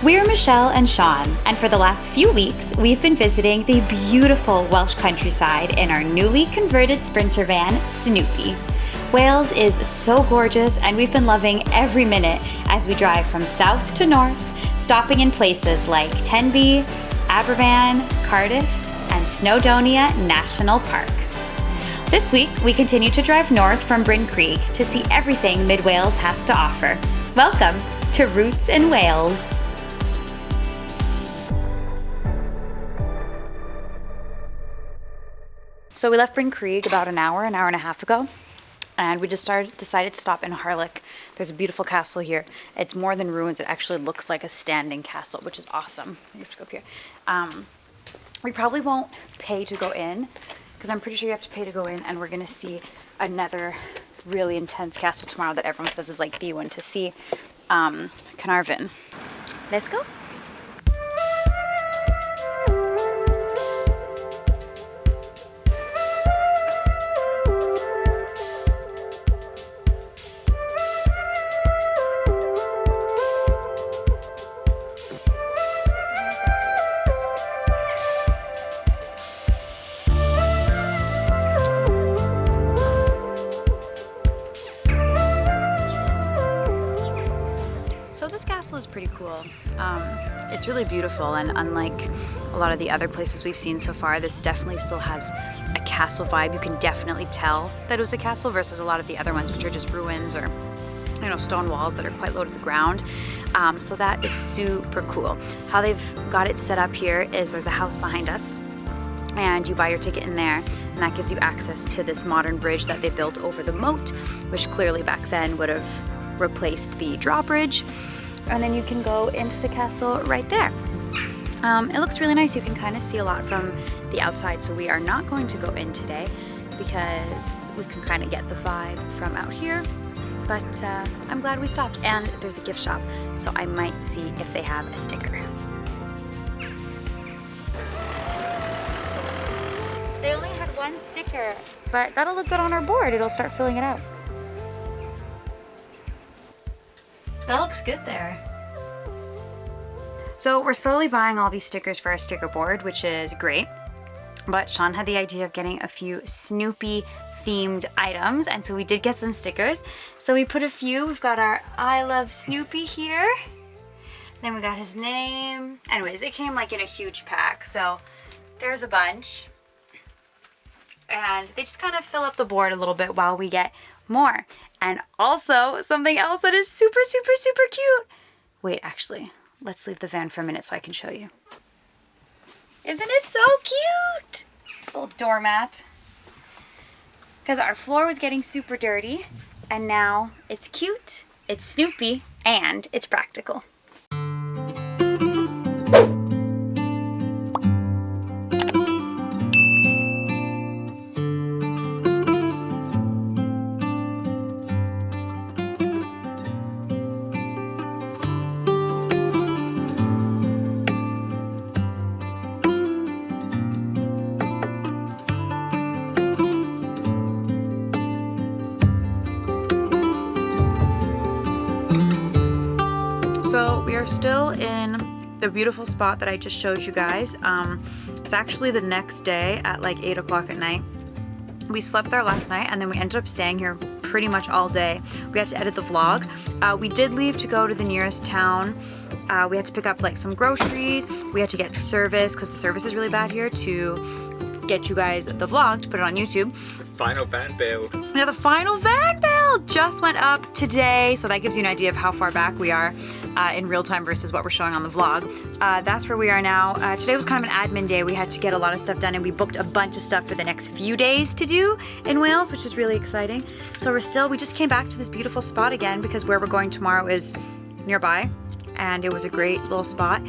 We're Mychele and Shaun, and for the last few weeks, we've been visiting the beautiful Welsh countryside in our newly converted Sprinter van, Snoopy. Wales is so gorgeous, and we've been loving every minute as we drive from south to north, stopping in places like Tenby, Aberfan, Cardiff, and Snowdonia National Park. This week, we continue to drive north from Bryn Creek to see everything Mid-Wales has to offer. Welcome to Roots in Wales. So we left Bryn Creek about an hour and a half ago, and we just decided to stop in Harlech. There's a beautiful castle here. It's more than ruins. It actually looks like a standing castle, which is awesome. You have to go up here. We probably won't pay to go in, because I'm pretty sure you have to pay to go in, and we're going to see another really intense castle tomorrow that everyone says is like the one to see, Carnarvon. Let's go. So this castle is pretty cool. It's really beautiful, and unlike a lot of the other places we've seen so far, this definitely still has a castle vibe. You can definitely tell that it was a castle versus a lot of the other ones, which are just ruins or, you know, stone walls that are quite low to the ground. So that is super cool. How they've got it set up here is there's a house behind us, and you buy your ticket in there, and that gives you access to this modern bridge that they built over the moat, which clearly back then would have replaced the drawbridge. And then you can go into the castle right there. It looks really nice. You can kind of see a lot from the outside, so we are not going to go in today because we can kind of get the vibe from out here. But I'm glad we stopped, and there's a gift shop, so I might see if they have a sticker. They only had one sticker, but that'll look good on our board. It'll start filling it out. That looks good there. So we're slowly buying all these stickers for our sticker board, which is great. But Shaun had the idea of getting a few Snoopy themed items, and so we did get some stickers. So we put a few. We've got our I Love Snoopy here. Then we got his name. Anyways, it came like in a huge pack, so there's a bunch. And they just kind of fill up the board a little bit while we get more. And also something else that is super, super, super cute. Wait, actually, let's leave the van for a minute so I can show you. Isn't it so cute? Little doormat. Because our floor was getting super dirty, and now it's cute, it's Snoopy, and it's practical. So we are still in the beautiful spot that I just showed you guys. It's actually the next day at like 8 o'clock at night. We slept there last night, and then we ended up staying here pretty much all day. We had to edit the vlog. We did leave to go to the nearest town. We had to pick up like some groceries. We had to get service because the service is really bad here to get you guys the vlog to put it on YouTube. Final van build. Yeah, the final van build just went up today, so that gives you an idea of how far back we are in real time versus what we're showing on the vlog. That's where we are now. Today was kind of an admin day. We had to get a lot of stuff done, and we booked a bunch of stuff for the next few days to do in Wales, which is really exciting. So we just came back to this beautiful spot again because where we're going tomorrow is nearby, and it was a great little spot.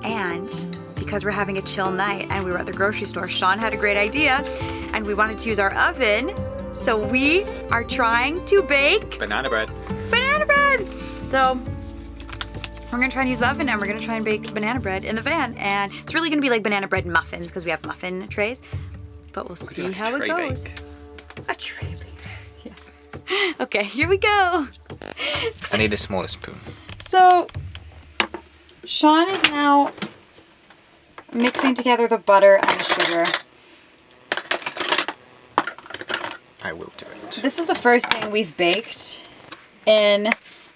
And because we're having a chill night and we were at the grocery store, Shaun had a great idea, and we wanted to use our oven. So we are trying to bake Banana bread. Banana bread! So we're gonna try and use the oven, and we're gonna try and bake banana bread in the van. And it's really gonna be like banana bread muffins because we have muffin trays. But we'll see how it goes. A tray bake. Yeah. Okay, here we go. I need a smaller spoon. So Shaun is now mixing together the butter and the sugar. I will do it. This is the first thing we've baked in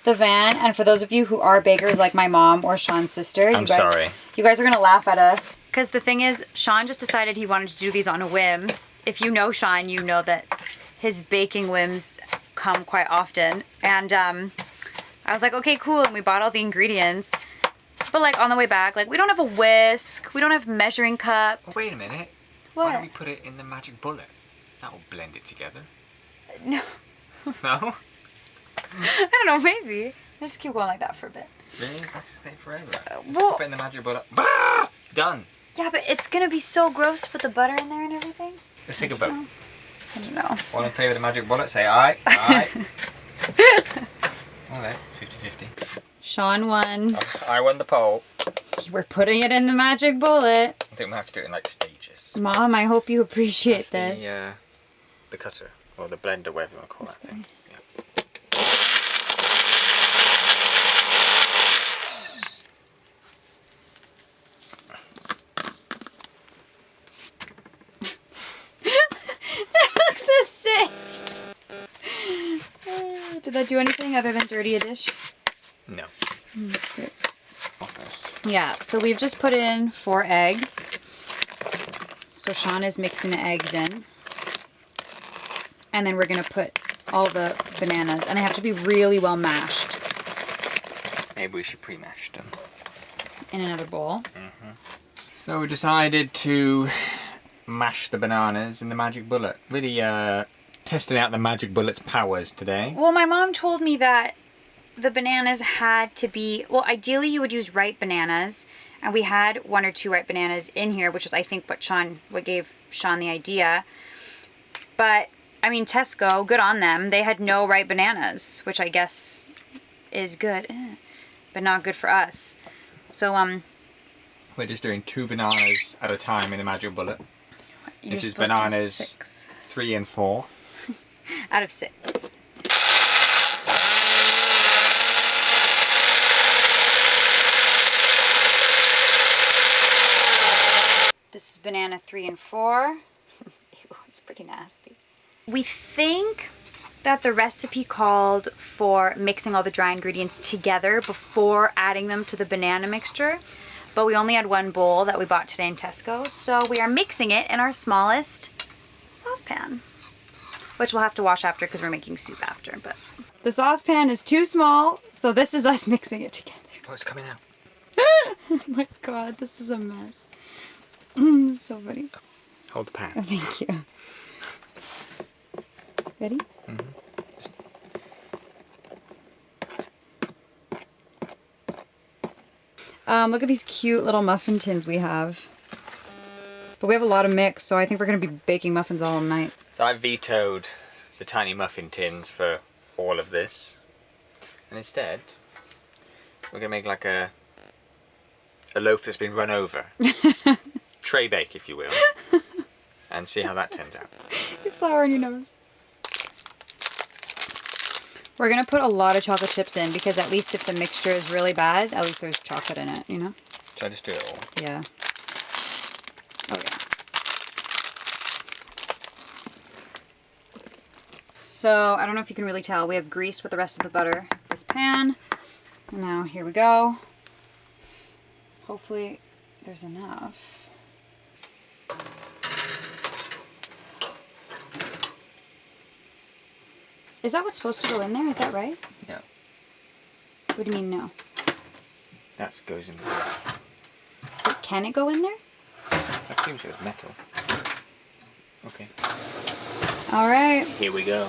the van, and for those of you who are bakers like my mom or Shaun's sister, I'm sorry. You guys are gonna laugh at us. Because the thing is, Shaun just decided he wanted to do these on a whim. If you know Shaun, you know that his baking whims come quite often. And I was like, okay, cool, and we bought all the ingredients. But like on the way back, like we don't have a whisk, we don't have measuring cups. Wait a minute. What? Why don't we put it in the magic bullet? That will blend it together. No. No? I don't know, maybe. I'll just keep going like that for a bit. Really? That's just stay forever. Well, Put it in the magic bullet. Bah! Done. Yeah, but it's gonna be so gross to put the butter in there and everything. Let's take a vote. I don't know. All in favour of the magic bullet, say aye. Aye. Well then, 50-50. Shaun won. I won the poll. We're putting it in the magic bullet. I think we'll have to do it in like stages. Mom, I hope you appreciate this. The cutter, or the blender, whatever you want to call that thing. Yeah. That looks the same. Did that do anything other than dirty a dish? No. Great. Almost. Yeah, so we've just put in 4 eggs. So Shaun is mixing the eggs in. And then we're going to put all the bananas. And they have to be really well mashed. Maybe we should pre-mash them. In another bowl. Mm-hmm. So we decided to mash the bananas in the magic bullet. Really testing out the magic bullet's powers today. Well, my mom told me that the bananas had to be, well, ideally you would use ripe bananas. And we had 1 or 2 ripe bananas in here, which was, I think, what gave Shaun the idea. But, I mean, Tesco, good on them. They had no ripe bananas, which I guess is good, but not good for us. So, we're just doing 2 bananas at a time in the magic bullet. This is bananas 3 and 4. Out of 6. This is banana 3 and 4. Ew, it's pretty nasty. We think that the recipe called for mixing all the dry ingredients together before adding them to the banana mixture, but we only had 1 bowl that we bought today in Tesco, so we are mixing it in our smallest saucepan, which we'll have to wash after because we're making soup after. But the saucepan is too small, so this is us mixing it together. Oh, it's coming out. Oh my god, this is a mess. This is so funny. Hold the pan. Oh, thank you. Ready? Mm-hmm. Look at these cute little muffin tins we have. But we have a lot of mix, so I think we're going to be baking muffins all night. So I vetoed the tiny muffin tins for all of this. And instead, we're going to make like a loaf that's been run over. Tray bake, if you will. And see how that turns out. Your flour in your nose. We're going to put a lot of chocolate chips in because at least if the mixture is really bad, at least there's chocolate in it, you know? Should I just do it all? Yeah. Oh, yeah. So, I don't know if you can really tell. We have grease with the rest of the butter. This pan. And now, here we go. Hopefully, there's enough. Is that what's supposed to go in there? Is that right? No. What do you mean, no? That goes in there. Can it go in there? That seems like it's metal. Okay. All right. Here we go.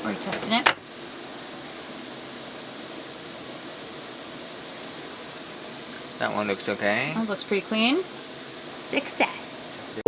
Are you testing it? That one looks okay. Oh, looks pretty clean. Success.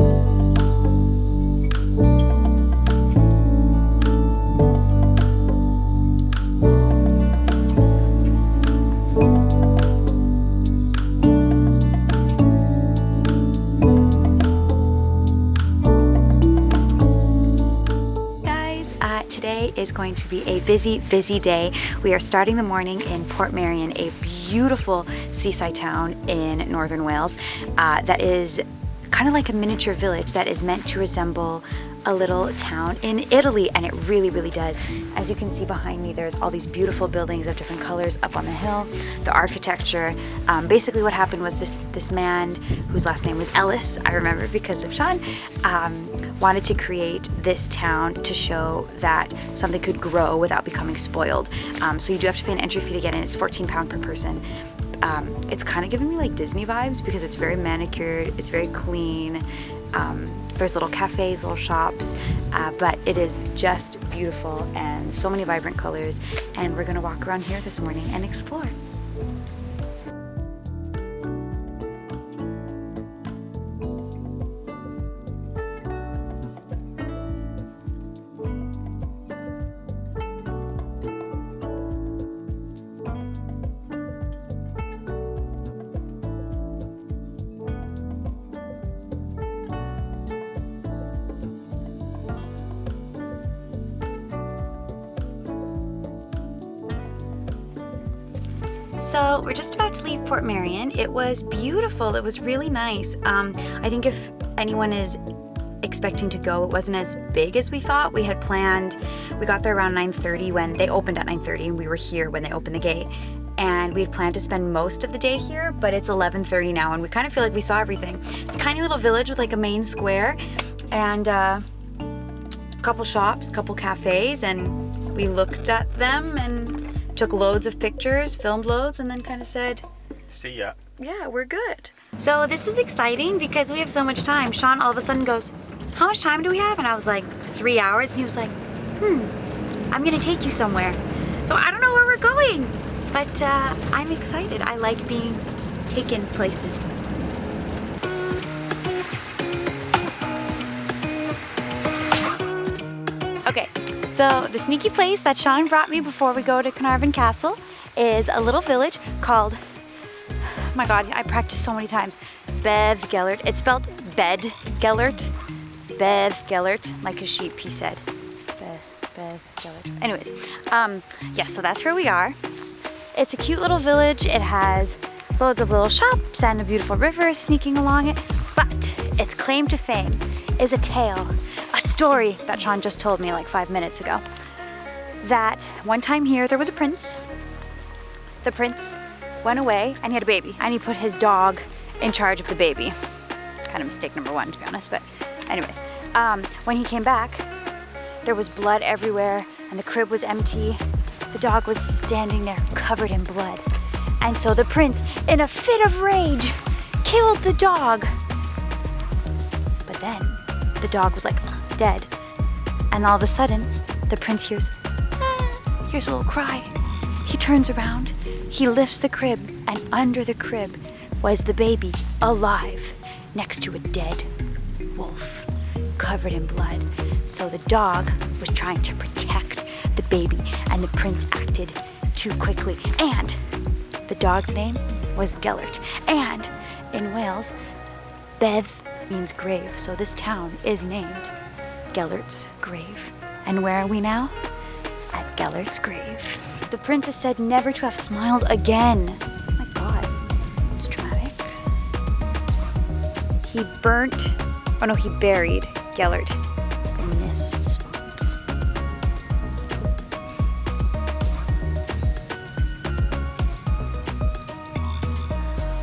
Guys, I that today is going to be a busy, busy day. We are starting the morning in Portmeirion, a beautiful seaside town in northern Wales that is kind of like a miniature village that is meant to resemble a little town in Italy, and it really, really does. As you can see behind me, there's all these beautiful buildings of different colors up on the hill, the architecture. Basically what happened was this man, whose last name was Ellis, I remember because of Shaun, wanted to create this town to show that something could grow without becoming spoiled. So you do have to pay an entry fee to get in. It's £14 per person. It's kind of giving me like Disney vibes because it's very manicured, it's very clean. There's little cafes, little shops, but it is just beautiful and so many vibrant colors. And we're gonna walk around here this morning and explore. So we're just about to leave Portmeirion. It was beautiful. It was really nice. I think if anyone is expecting to go, it wasn't as big as we thought. We had planned, we got there around 9:30 when they opened at 9:30, and we were here when they opened the gate. And we had planned to spend most of the day here, but it's 11:30 now, and we kind of feel like we saw everything. It's a tiny little village with like a main square and a couple shops, couple cafes, and we looked at them and took loads of pictures, filmed loads, and then kind of said, see ya. Yeah, we're good. So this is exciting because we have so much time. Shaun all of a sudden goes, how much time do we have? And I was like, 3 hours. And he was like, I'm gonna take you somewhere. So I don't know where we're going, but I'm excited. I like being taken places. Okay. So the sneaky place that Shaun brought me before we go to Canadian-half Castle is a little village called, oh my God, I practiced so many times, Gellart. It's spelled Bed Gellart. Bed Gellart, like a sheep, he said. Bed Gellart. Anyways, yeah, so that's where we are. It's a cute little village. It has loads of little shops and a beautiful river sneaking along it, but its claim to fame is a tale, a story that Shaun just told me like 5 minutes ago. That one time here, there was a prince. The prince went away and he had a baby, and he put his dog in charge of the baby. Kind of mistake number one, to be honest, but anyways. When he came back, there was blood everywhere and the crib was empty. The dog was standing there covered in blood. And so the prince, in a fit of rage, killed the dog. But then the dog was like dead. And all of a sudden, the prince hears a little cry. He turns around, he lifts the crib, and under the crib was the baby, alive, next to a dead wolf, covered in blood. So the dog was trying to protect the baby, and the prince acted too quickly. And the dog's name was Gellart. And in Wales, Bedd means grave, so this town is named Gellart's grave. And where are we now? At Gellart's grave. The princess said never to have smiled again. Oh my God, it's dramatic. He buried Gellart in this spot.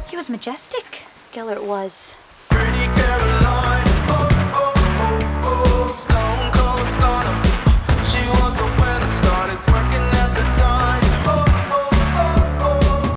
He was majestic, Gellart was. Pretty Caroline.